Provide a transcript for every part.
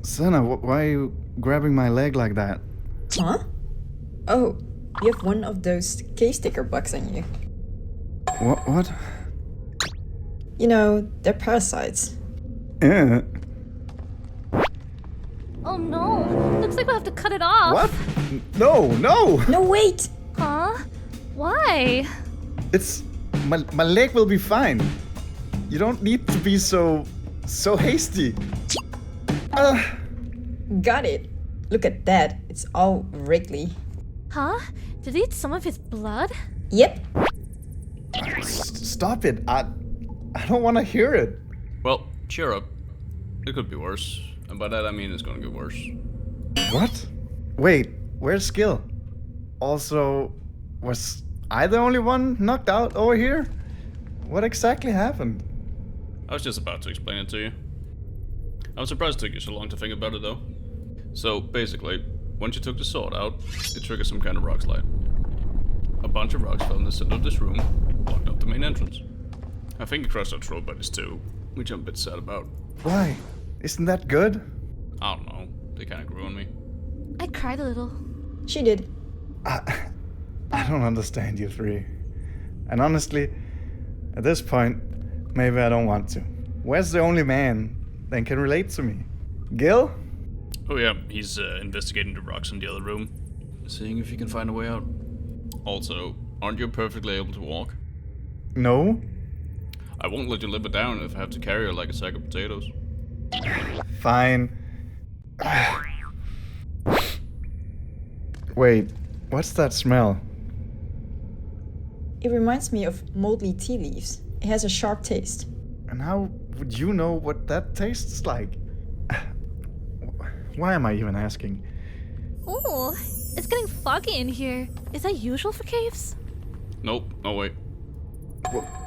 Senna, why are you grabbing my leg like that? Huh? Oh, you have one of those cave sticker bugs on you. What? You know, they're parasites. Eh. Oh no, looks like we'll have to cut it off. What? No! No, wait! Huh? Why? It's... My leg will be fine. You don't need to be so hasty. Got it. Look at that. It's all wriggly. Huh? Did he eat some of his blood? Yep. Stop it. I don't want to hear it. Well, cheer up. It could be worse. And by that I mean it's gonna get worse. What? Wait, where's Gil? Also, was I the only one knocked out over here? What exactly happened? I was just about to explain it to you. I'm surprised it took you so long to think about it though. So basically, once you took the sword out, it triggered some kind of rock slide. A bunch of rocks fell in the center of this room, blocked up the main entrance. I think it crushed our throat bodies too, which I'm a bit sad about. Why? Isn't that good? I don't know, they kinda grew on me. I cried a little. She did. I don't understand you three. And honestly, at this point, maybe I don't want to. Where's the only man that can relate to me? Gil? Oh yeah, he's investigating the rocks in the other room, seeing if he can find a way out. Also, aren't you perfectly able to walk? No? I won't let you live it down if I have to carry her like a sack of potatoes. Fine. Wait, what's that smell? It reminds me of moldy tea leaves. It has a sharp taste. And how would you know what that tastes like? Why am I even asking? Oh, it's getting foggy in here. Is that usual for caves? Nope, no wait.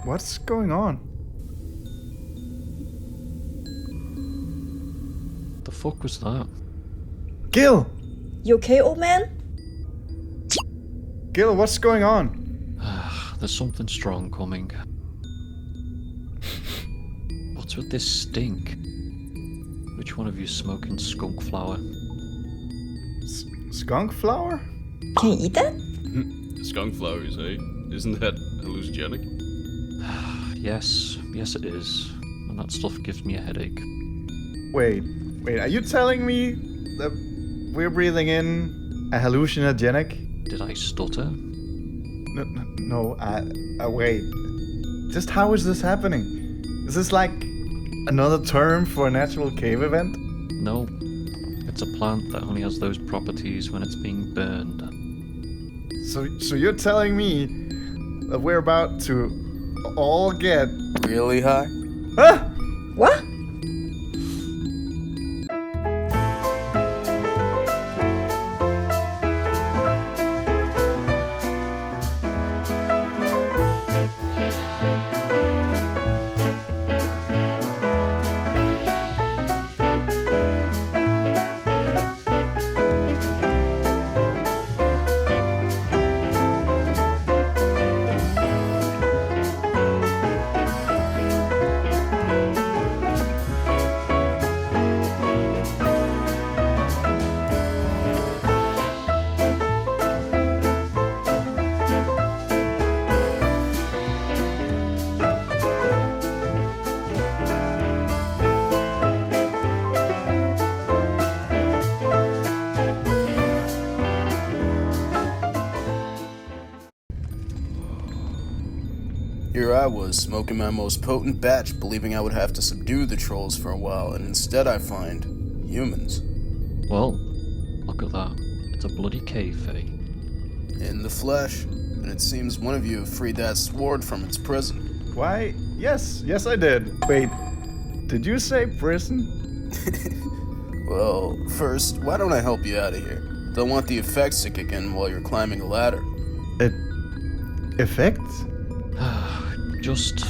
What's going on? The fuck was that? Gil! You okay, old man? Gil, what's going on? There's something strong coming. What's with this stink? Which one of you's smoking skunk flower? Skunk flower? Can you eat that? Skunk flower, you say? Isn't that hallucinogenic? Yes it is. And that stuff gives me a headache. Wait, are you telling me that we're breathing in a hallucinogenic? Did I stutter? No, wait. Just how is this happening? Is this like another term for a natural cave event? No. It's a plant that only has those properties when it's being burned. So you're telling me that we're about to all get... Really high? Huh? What? Here I was, smoking my most potent batch, believing I would have to subdue the trolls for a while, and instead I find humans. Well, look at that. It's a bloody cave, Faye. In the flesh. And it seems one of you freed that sword from its prison. Why, yes I did. Wait, did you say prison? Well, first, why don't I help you out of here? Don't want the effects to kick in while you're climbing a ladder. Effects? Just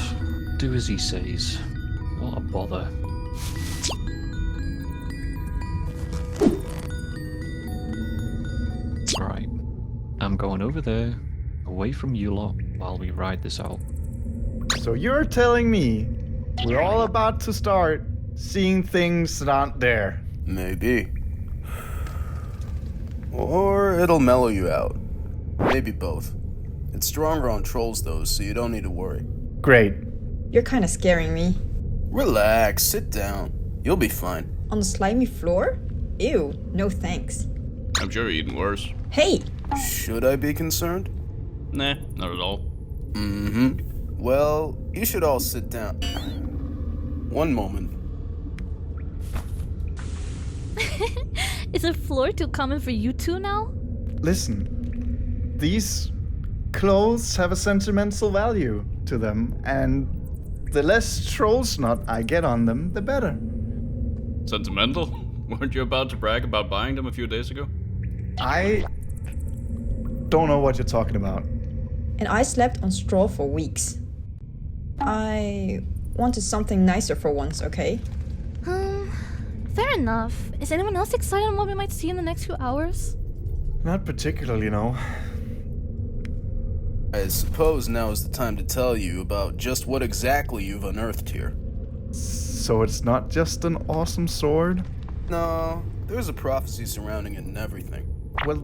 do as he says. What a bother. Right. I'm going over there, away from you lot, while we ride this out. So you're telling me we're all about to start seeing things that aren't there? Maybe. Or it'll mellow you out. Maybe both. It's stronger on trolls though, so you don't need to worry. Great. You're kinda scaring me. Relax, sit down. You'll be fine. On the slimy floor? Ew, no thanks. I'm sure you're eating worse. Hey! Should I be concerned? Nah, not at all. Mm-hmm. Well, you should all sit down. One moment. Is the floor too common for you two now? Listen, these clothes have a sentimental value to them, and the less troll snot I get on them, the better. Sentimental? Weren't you about to brag about buying them a few days ago? I don't know what you're talking about. And I slept on straw for weeks. I wanted something nicer for once, okay? Fair enough. Is anyone else excited on what we might see in the next few hours? Not particularly, no. I suppose now is the time to tell you about just what exactly you've unearthed here. So it's not just an awesome sword? No, there's a prophecy surrounding it and everything. Well,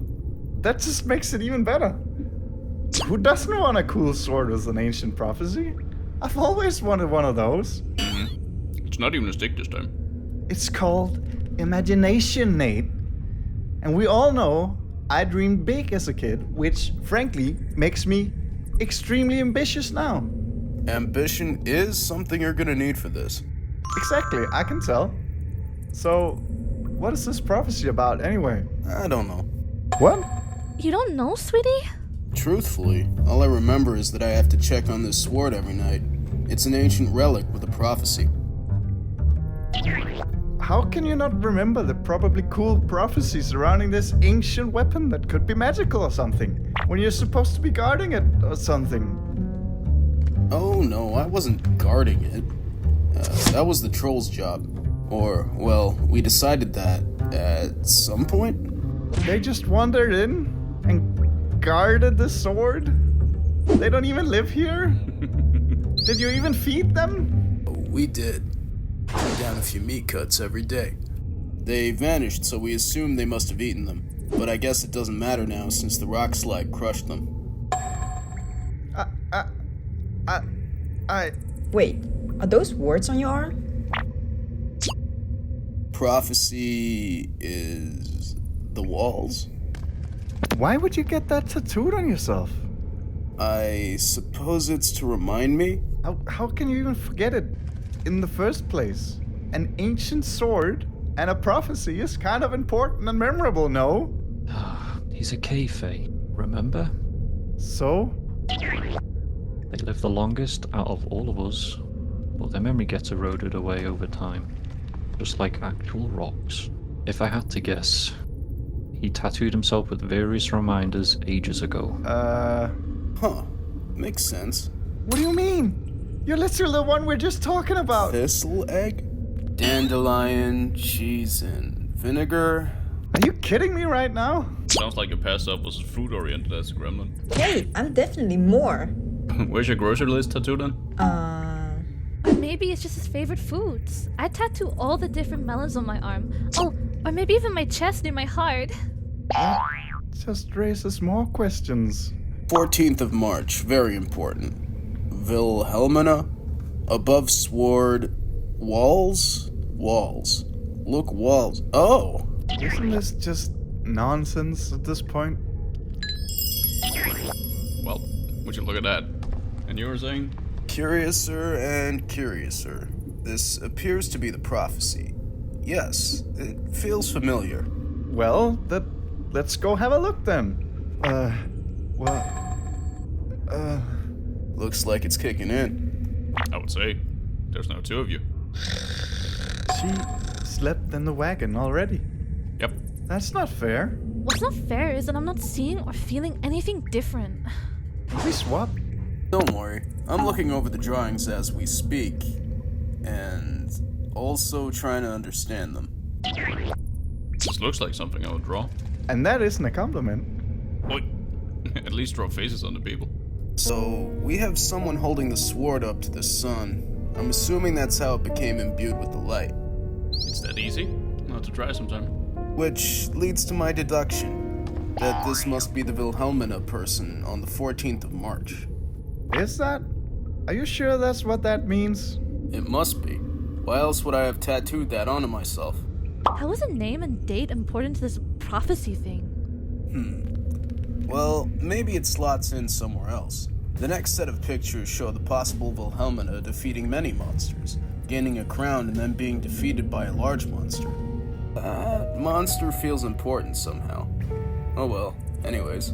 that just makes it even better. Who doesn't want a cool sword with an ancient prophecy? I've always wanted one of those. It's not even a stick this time. It's called imagination, Nate. And we all know I dreamed big as a kid, which, frankly, makes me extremely ambitious now. Ambition is something you're gonna need for this. Exactly, I can tell. So, what is this prophecy about anyway? I don't know. What? You don't know, sweetie? Truthfully, all I remember is that I have to check on this sword every night. It's an ancient relic with a prophecy. How can you not remember the probably cool prophecy surrounding this ancient weapon that could be magical or something, when you're supposed to be guarding it or something? Oh no, I wasn't guarding it. That was the troll's job. Or, well, we decided that at some point. They just wandered in and guarded the sword? They don't even live here? Did you even feed them? We did. Down a few meat cuts every day. They vanished, so we assumed they must have eaten them. But I guess it doesn't matter now since the rock slide crushed them. Wait, are those words on your arm? Prophecy is the walls. Why would you get that tattooed on yourself? I suppose it's to remind me? How can you even forget it in the first place? An ancient sword and a prophecy is kind of important and memorable, no? He's a Kayfae, remember? So? They live the longest out of all of us, but their memory gets eroded away over time, just like actual rocks. If I had to guess, he tattooed himself with various reminders ages ago. Huh. Makes sense. What do you mean? You're literally the one we're just talking about. Thistle egg? Dandelion, cheese, and vinegar? Are you kidding me right now? Sounds like your past self was as food-oriented as a gremlin. Hey, I'm definitely more. Where's your grocery list tattoo then? Or maybe it's just his favorite foods. I tattoo all the different melons on my arm. Oh, or maybe even my chest near my heart. Just raises more questions. 14th of March, very important. Wilhelmina, above sword, walls? Walls. Look, walls. Oh! Isn't this just nonsense at this point? Well, would you look at that? And you were saying? Curiouser and curiouser. This appears to be the prophecy. Yes, it feels familiar. Well, let's go have a look then. Looks like it's kicking in. I would say. There's now two of you. She slept in the wagon already. Yep. That's not fair. What's not fair is that I'm not seeing or feeling anything different. Can we swap? Don't worry, I'm looking over the drawings as we speak, and also trying to understand them. This looks like something I would draw. And that isn't a compliment. Oi. At least draw faces on the people. So, we have someone holding the sword up to the sun. I'm assuming that's how it became imbued with the light. It's that easy? I'll have to try sometime. Which leads to my deduction that this must be the Wilhelmina person on the 14th of March. Is that? Are you sure that's what that means? It must be. Why else would I have tattooed that onto myself? How is a name and date important to this prophecy thing? Well, maybe it slots in somewhere else. The next set of pictures show the possible Wilhelmina defeating many monsters, gaining a crown and then being defeated by a large monster. That monster feels important somehow. Oh well, anyways.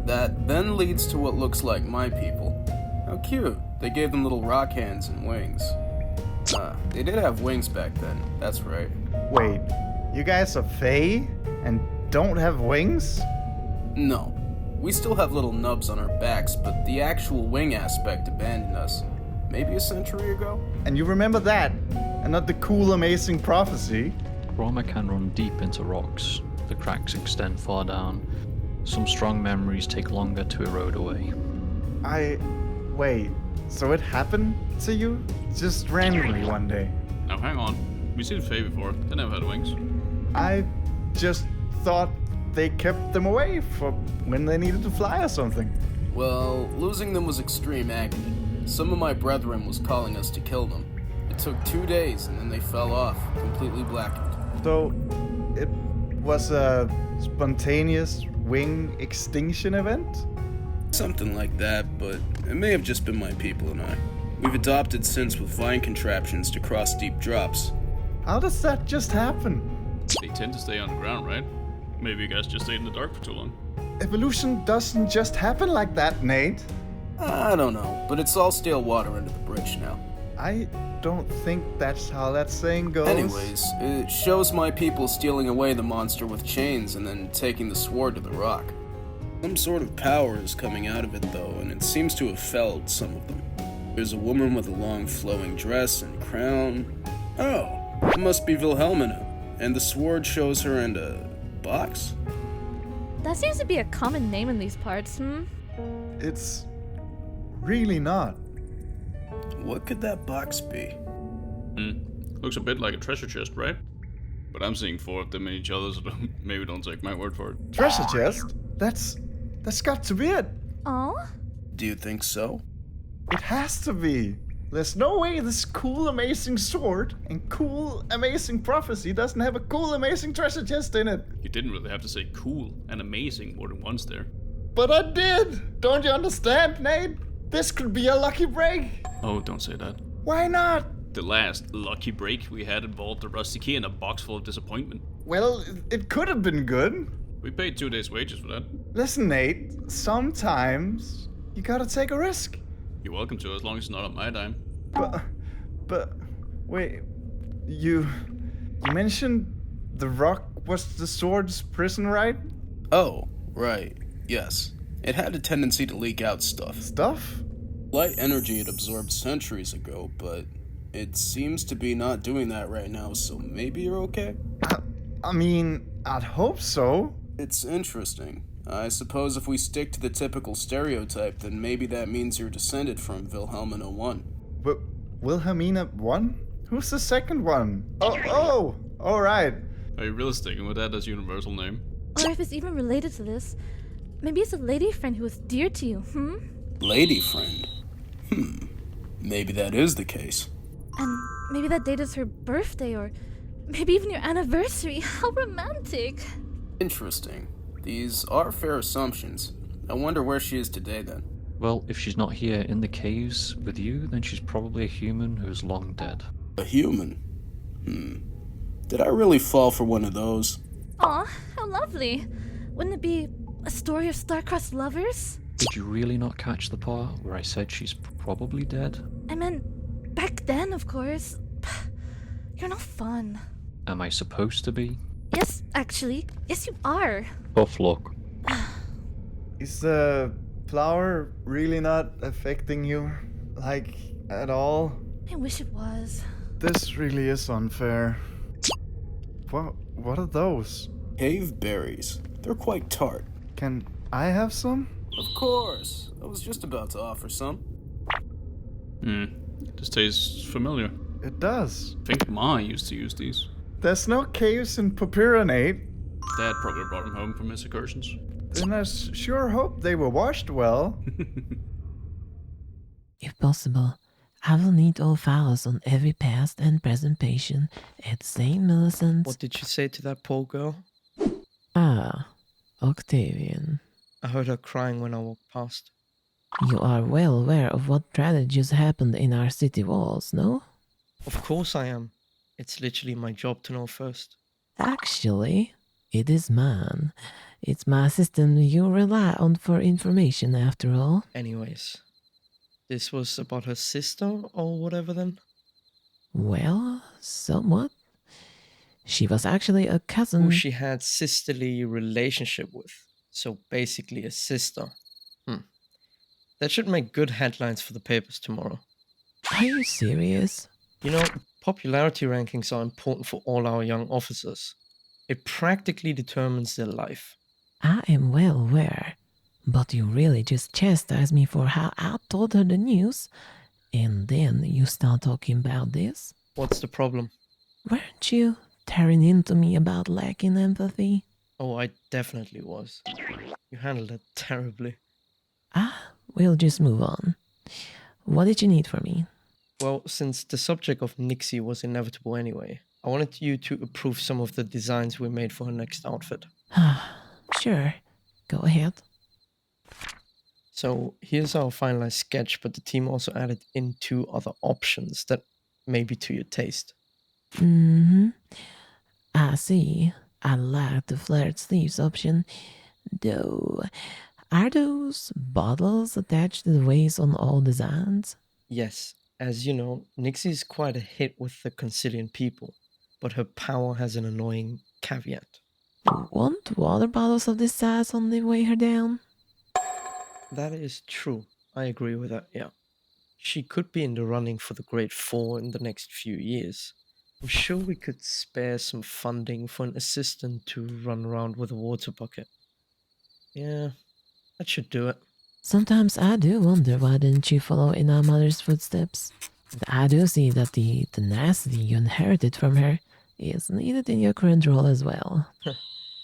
That then leads to what looks like my people. How cute. They gave them little rock hands and wings. They did have wings back then, that's right. Wait, you guys are Fae and don't have wings? No. We still have little nubs on our backs, but the actual wing aspect abandoned us. Maybe a century ago? And you remember that, and not the cool, amazing prophecy? Trauma can run deep into rocks. The cracks extend far down. Some strong memories take longer to erode away. Wait, so it happened to you? Just randomly one day? Now hang on. We've seen Faye before. They never had wings. I just thought they kept them away for when they needed to fly or something. Well, losing them was extreme agony. Some of my brethren was calling us to kill them. It took 2 days and then they fell off, completely blackened. So, it was a spontaneous wing extinction event? Something like that, but it may have just been my people and I. We've adopted since with vine contraptions to cross deep drops. How does that just happen? They tend to stay on the ground, right? Maybe you guys just stayed in the dark for too long. Evolution doesn't just happen like that, Nate. I don't know, but it's all stale water under the bridge now. I don't think that's how that saying goes. Anyways, it shows my people stealing away the monster with chains and then taking the sword to the rock. Some sort of power is coming out of it though, and it seems to have felled some of them. There's a woman with a long flowing dress and crown. Oh, it must be Wilhelmina, and the sword shows her in a box? That seems to be a common name in these parts, It's really not. What could that box be? Looks a bit like a treasure chest, right? But I'm seeing 4 of them in each other, so maybe don't take my word for it. Treasure chest? That's got to be it. Oh? Do you think so? It has to be. There's no way this cool, amazing sword and cool, amazing prophecy doesn't have a cool, amazing treasure chest in it. You didn't really have to say cool and amazing more than once there. But I did! Don't you understand, Nate? This could be a lucky break. Oh, don't say that. Why not? The last lucky break we had involved a rusty key and a box full of disappointment. Well, it could have been good. We paid 2 days' wages for that. Listen, Nate, sometimes you gotta take a risk. You're welcome to, as long as it's not on my dime. But, wait, you mentioned the rock was the sword's prison, right? Oh, right. Yes. It had a tendency to leak out stuff. Stuff? Light energy it absorbed centuries ago, but it seems to be not doing that right now, so maybe you're okay? I mean, I'd hope so. It's interesting. I suppose if we stick to the typical stereotype, then maybe that means you're descended from Wilhelmina 1. But Wilhelmina 1? Who's the second one? Oh, alright. Are you really sticking with that as universal name? Or if it's even related to this, maybe it's a lady friend who was dear to you, Lady friend? Maybe that is the case. And maybe that date is her birthday, or maybe even your anniversary. How romantic. Interesting. These are fair assumptions. I wonder where she is today then. Well, if she's not here in the caves with you, then she's probably a human who's long dead. A human? Did I really fall for one of those? Aw, how lovely. Wouldn't it be a story of star-crossed lovers? Did you really not catch the part where I said she's probably dead? I meant, back then, of course. You're no fun. Am I supposed to be? Yes, actually. Yes, you are. Tough luck. Is the flower really not affecting you? Like, at all? I wish it was. This really is unfair. What are those? Cave berries. They're quite tart. Can I have some? Of course. I was just about to offer some. This tastes familiar. It does. I think Ma used to use these. There's no caves in Papyronate. Dad probably brought him home from his excursions. Then I sure hope they were washed well. If possible, I will need all files on every past and present patient at St. Millicent's. What did you say to that poor girl? Ah, Octavian. I heard her crying when I walked past. You are well aware of what tragedies happened in our city walls, no? Of course I am. It's literally my job to know first. Actually, it is mine. It's my system you rely on for information, after all. Anyways, this was about her sister or whatever then? Well, somewhat. She was actually a cousin. Who she had sisterly relationship with. So basically a sister. That should make good headlines for the papers tomorrow. Are you serious? You know, popularity rankings are important for all our young officers. It practically determines their life. I am well aware, but you really just chastised me for how I told her the news, and then you start talking about this? What's the problem? Weren't you tearing into me about lacking empathy? Oh, I definitely was. You handled it terribly. We'll just move on. What did you need from me? Well, since the subject of Nixie was inevitable anyway, I wanted you to approve some of the designs we made for her next outfit. Sure, go ahead. So here's our finalized sketch, but the team also added in 2 other options that may be to your taste. I see. I like the flared sleeves option, though. Are those bottles attached to the waist on all designs? Yes, as you know, Nixie is quite a hit with the Concilian people, but her power has an annoying caveat. Won't water bottles of this size only weigh her down? That is true. I agree with that, yeah. She could be in the running for the Grade 4 in the next few years. I'm sure we could spare some funding for an assistant to run around with a water bucket. Yeah, that should do it. Sometimes I do wonder why didn't you follow in our mother's footsteps. I do see that the tenacity you inherited from her is needed in your current role as well.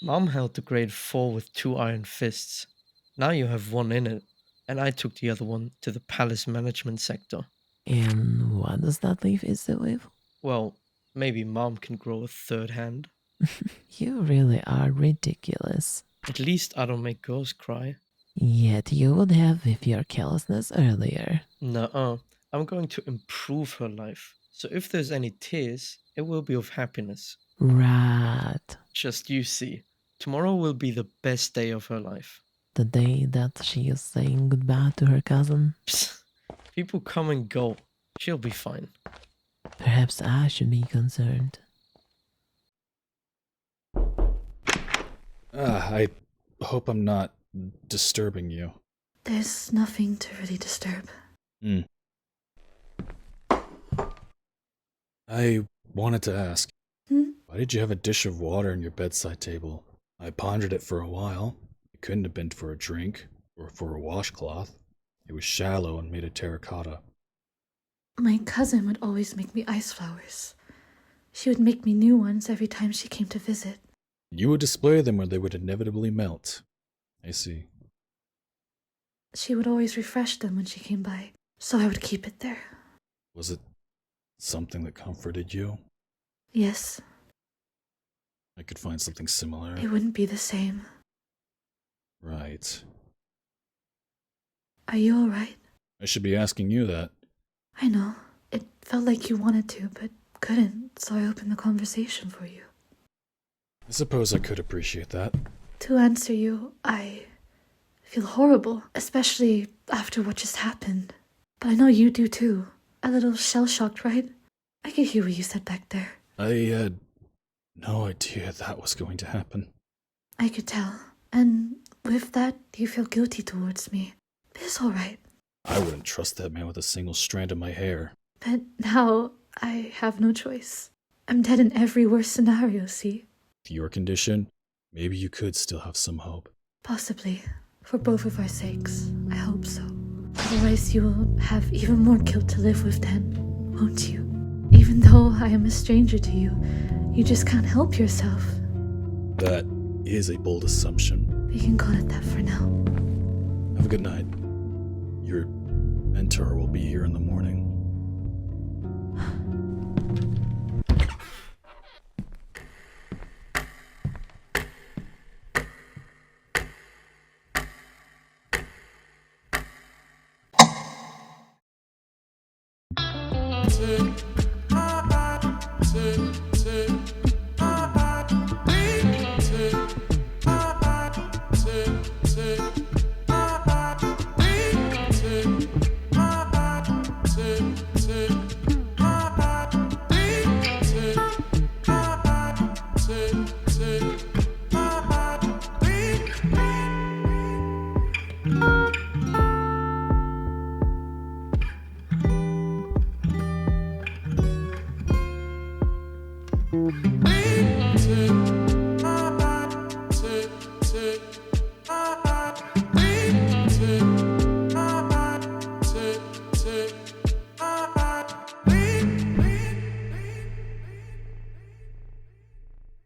Mom held the Grade 4 with 2 iron fists. Now you have 1 in it, and I took the other one to the palace management sector. And what does that leave Izzy with? Well, maybe Mom can grow a 3rd hand. You really are ridiculous. At least I don't make girls cry. Yet you would have with your carelessness earlier. Nuh-uh. I'm going to improve her life. So if there's any tears, it will be of happiness. Right. Just you see. Tomorrow will be the best day of her life. The day that she is saying goodbye to her cousin. Psst. People come and go. She'll be fine. Perhaps I should be concerned. I hope I'm not disturbing you. There's nothing to really disturb. I wanted to ask, Hmm? why did you have a dish of water on your bedside table? I pondered it for a while. It couldn't have been for a drink or for a washcloth. It was shallow and made of terracotta. My cousin would always make me ice flowers. She would make me new ones every time she came to visit. You would display them where they would inevitably melt. I see. She would always refresh them when she came by, so I would keep it there. Was it something that comforted you? Yes, I could find something similar. it wouldn't be the same. Right. Are you alright? I should be asking you that. I know. It felt like you wanted to, but couldn't, so I opened the conversation for you. I suppose I could appreciate that. To answer you, I feel horrible, especially after what just happened. But I know you do too. A little shell-shocked, right? I could hear what you said back there. I had no idea that was going to happen. I could tell. And with that, you feel guilty towards me. It's alright. I wouldn't trust that man with a single strand of my hair. But now, I have no choice. I'm dead in every worst scenario, see? With your condition, maybe you could still have some hope. Possibly. For both of our sakes. I hope so. Otherwise you will have even more guilt to live with then, won't you? Even though I am a stranger to you, You just can't help yourself. That is a bold assumption. We can call it that for now. Have a good night. Your mentor will be here in the morning. Lynches.